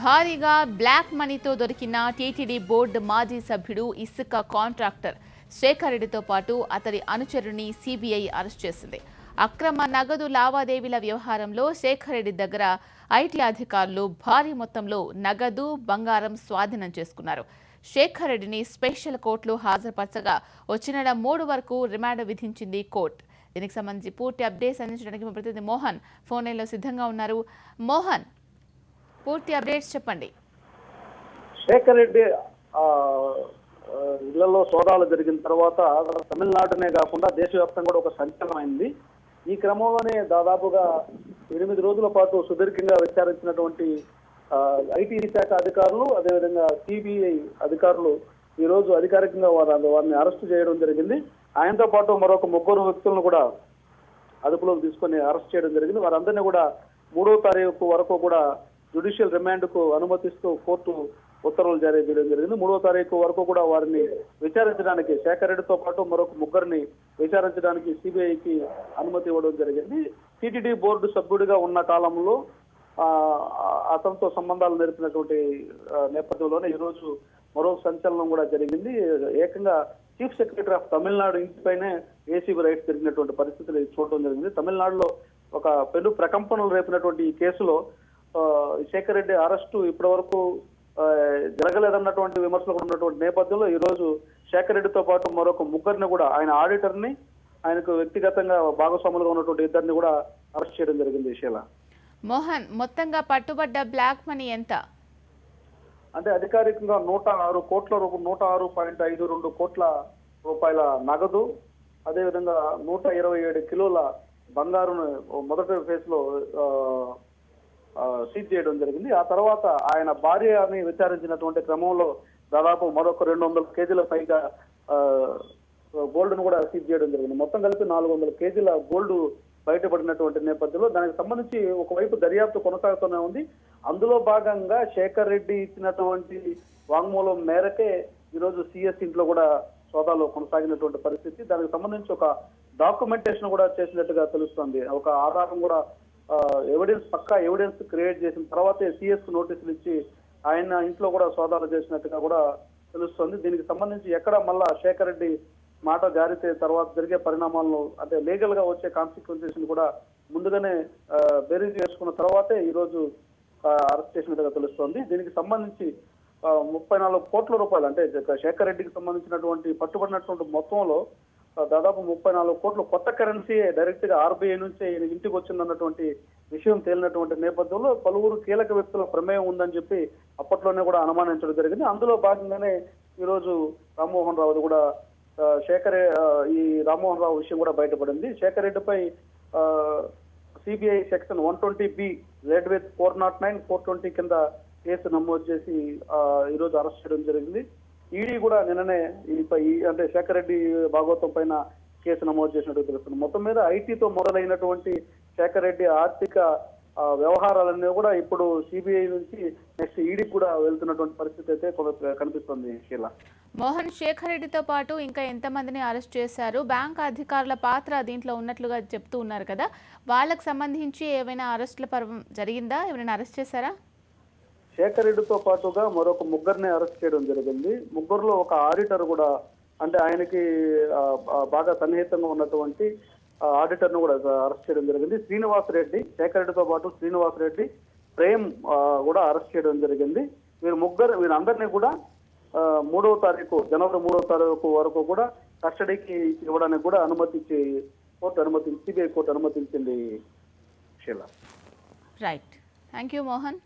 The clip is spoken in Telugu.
భారీగా బ్లాక్ మనీతో దొరికిన టీటీడీ బోర్డు మాజీ సభ్యుడు ఇసుక కాంట్రాక్టర్ శేఖర్ రెడ్డితో పాటు అతడి అనుచరుని సిబిఐ అరెస్ట్ చేసింది. అక్రమ నగదు లావాదేవీల వ్యవహారంలో శేఖర్ రెడ్డి దగ్గర ఐటీ అధికారులు భారీ మొత్తంలో నగదు, బంగారం స్వాధీనం చేసుకున్నారు. శేఖర్ రెడ్డిని స్పెషల్ కోర్టులో హాజరుపరచగా వచ్చే నెల 3 వరకు రిమాండ్ విధించింది కోర్టు. దీనికి సంబంధించి పూర్తి అప్డేట్స్ అందించడానికి మా ప్రతినిధి మోహన్ ఫోన్ లైన్లో సిద్ధంగా ఉన్నారు. మోహన్, పూర్తి అప్డేట్స్ చెప్పండి. శేఖర్ రెడ్డి ఇళ్లలో సోదాలు జరిగిన తర్వాత తమిళనాడునే కాకుండా దేశవ్యాప్తంగా కూడా ఒక సంచలనమైంది. ఈ క్రమంలోనే దాదాపుగా 8 రోజుల పాటు సుదీర్ఘంగా విచారించినటువంటి ఐటీ శాఖ అధికారులు, అదేవిధంగా సిబిఐ అధికారులు ఈ రోజు అధికారికంగా వారిని అరెస్టు చేయడం జరిగింది. ఆయనతో పాటు మరొక 3 వ్యక్తులను కూడా అదుపులోకి తీసుకొని అరెస్ట్ చేయడం జరిగింది. వారందరినీ కూడా 3వ తారీఖు వరకు కూడా జ్యుడిషియల్ రిమాండ్ కు అనుమతిస్తూ కోర్టు ఉత్తర్వులు జారీ చేయడం జరిగింది. 3వ తారీఖు వరకు కూడా వారిని విచారించడానికి, శేఖర్ రెడ్డితో పాటు మరొక 3 విచారించడానికి సిబిఐకి అనుమతి ఇవ్వడం జరిగింది. టీటీడీ బోర్డు సభ్యుడిగా ఉన్న కాలంలో అతనితో సంబంధాలు నేర్పినటువంటి నేపథ్యంలోనే ఈ రోజు మరో సంచలనం కూడా జరిగింది. ఏకంగా చీఫ్ సెక్రటరీ ఆఫ్ తమిళనాడు ఇంటిపైనే ఏసీబీ రైట్స్ జరిగినటువంటి పరిస్థితులు చూడడం జరిగింది. తమిళనాడులో ఒక పెను ప్రకంపనలు రేపినటువంటి ఈ కేసులో శేఖర్ రెడ్డి అరెస్టు ఇప్పటి వరకు జరగలేదన్నటువంటి విమర్శలు ఉన్నటువంటి నేపథ్యంలో ఈ రోజు శేఖర్ రెడ్డితో పాటు మరొక 3 కూడా, ఆయన ఆడిటర్ని, ఆయనకు వ్యక్తిగతంగా భాగస్వాములుగా ఉన్నటువంటి 2 కూడా అరెస్ట్ చేయడం జరిగింది. శీలా, మోహన్, మొత్తంగా పట్టుబడ్డ బ్లాక్ మనీ ఎంత? అంటే అధికారికంగా 106 కోట్ల 106.52 కోట్ల రూపాయల నగదు, అదేవిధంగా 127 కిలోల బంగారును మొదటి ఫేజ్ లో సీజ్ చేయడం జరిగింది. ఆ తర్వాత ఆయన భార్యని విచారించినటువంటి క్రమంలో దాదాపు మరొక 200 కేజీల పైగా గోల్డ్ ను కూడా సీజ్ చేయడం జరిగింది. మొత్తం కలిపి 400 కేజీల గోల్డ్ బయటపడినటువంటి నేపథ్యంలో దానికి సంబంధించి ఒకవైపు దర్యాప్తు కొనసాగుతూనే ఉంది. అందులో భాగంగా శేఖర్ రెడ్డి ఇచ్చినటువంటి వాంగ్మూలం మేరకే ఈరోజు సిఎస్ ఇంట్లో కూడా సోదాలు కొనసాగినటువంటి పరిస్థితి. దానికి సంబంధించి ఒక డాక్యుమెంటేషన్ కూడా చేసినట్టుగా తెలుస్తోంది. ఒక ఆధారం కూడా పక్కా ఎవిడెన్స్ క్రియేట్ చేసిన తర్వాతే సిఎస్ నోటీసులు ఇచ్చి ఆయన ఇంట్లో కూడా సోదాలు చేసినట్టుగా కూడా తెలుస్తోంది. దీనికి సంబంధించి ఎక్కడ మళ్ళా శేఖర్ రెడ్డి మాట జారితే తర్వాత జరిగే పరిణామాలను, అంటే లీగల్ గా వచ్చే కాన్సిక్వెన్సెస్ కూడా ముందుగానే బేరీజ్ చేసుకున్న తర్వాతే ఈ రోజు అరెస్ట్ చేసినట్టుగా తెలుస్తోంది. దీనికి సంబంధించి 34 కోట్ల రూపాయలు, అంటే శేఖర్ రెడ్డికి సంబంధించినటువంటి పట్టుబడినటువంటి మొత్తంలో దాదాపు 34 కోట్ల కొత్త కరెన్సీ డైరెక్ట్ గా ఆర్బీఐ నుంచే ఇంటికి వచ్చిందన్నటువంటి విషయం తేలినటువంటి నేపథ్యంలో పలువురు కీలక వ్యక్తుల ప్రమేయం ఉందని చెప్పి అప్పట్లోనే కూడా అనుమానించడం జరిగింది. అందులో భాగంగానే ఈ రోజు రామ్మోహన్ రావు కూడా ఈ రామ్మోహన్ రావు విషయం కూడా బయటపడింది. శేఖర్ రెడ్డిపై CBI section 120B red with 409, 420 కింద కేసు నమోదు చేసి ఈ రోజు అరెస్ట్ చేయడం జరిగింది. ఈడీ కూడా నిన్ననే అంటే శేఖర్ రెడ్డి భాగవతం పైన కేసు నమోదు చేసినట్టు తెలుస్తుంది. మొత్తం మీద ఐటీతో మొదలైనటువంటి శేఖర్ రెడ్డి ఆర్థిక వ్యవహారాలన్నీ కూడా ఇప్పుడు సిబిఐ నుంచి నెక్స్ట్ ఈడీ కూడా వెళ్తున్నటువంటి పరిస్థితి అయితే కనిపిస్తుంది. శీలా, మోహన్, శేఖర్ రెడ్డితో పాటు ఇంకా ఎంతమందిని అరెస్ట్ చేశారు? బ్యాంక్ అధికారుల పాత్ర దీంట్లో ఉన్నట్లుగా చెప్తూ ఉన్నారు కదా, వాళ్ళకు సంబంధించి ఏమైనా అరెస్టుల పర్వం జరిగిందా? ఎవరైనా అరెస్ట్ చేశారా? శేఖర్ రెడ్డితో పాటుగా మరొక 3 అరెస్ట్ చేయడం జరిగింది. 3లో ఒక ఆడిటర్ కూడా, అంటే ఆయనకి బాగా సన్నిహితంగా ఉన్నటువంటి ఆడిటర్ ను కూడా అరెస్ట్ చేయడం జరిగింది. శ్రీనివాస్ రెడ్డి, శేఖర్ రెడ్డితో పాటు శ్రీనివాస్ రెడ్డి, ప్రేమ్ కూడా అరెస్ట్ చేయడం జరిగింది. వీరందరినీ కూడా 3వ తారీఖు, జనవరి 3వ తారీఖు వరకు కూడా కస్టడీకి ఇవ్వడానికి కూడా సిబిఐ కోర్టు అనుమతించింది. Sheela, right, thank you Mohan.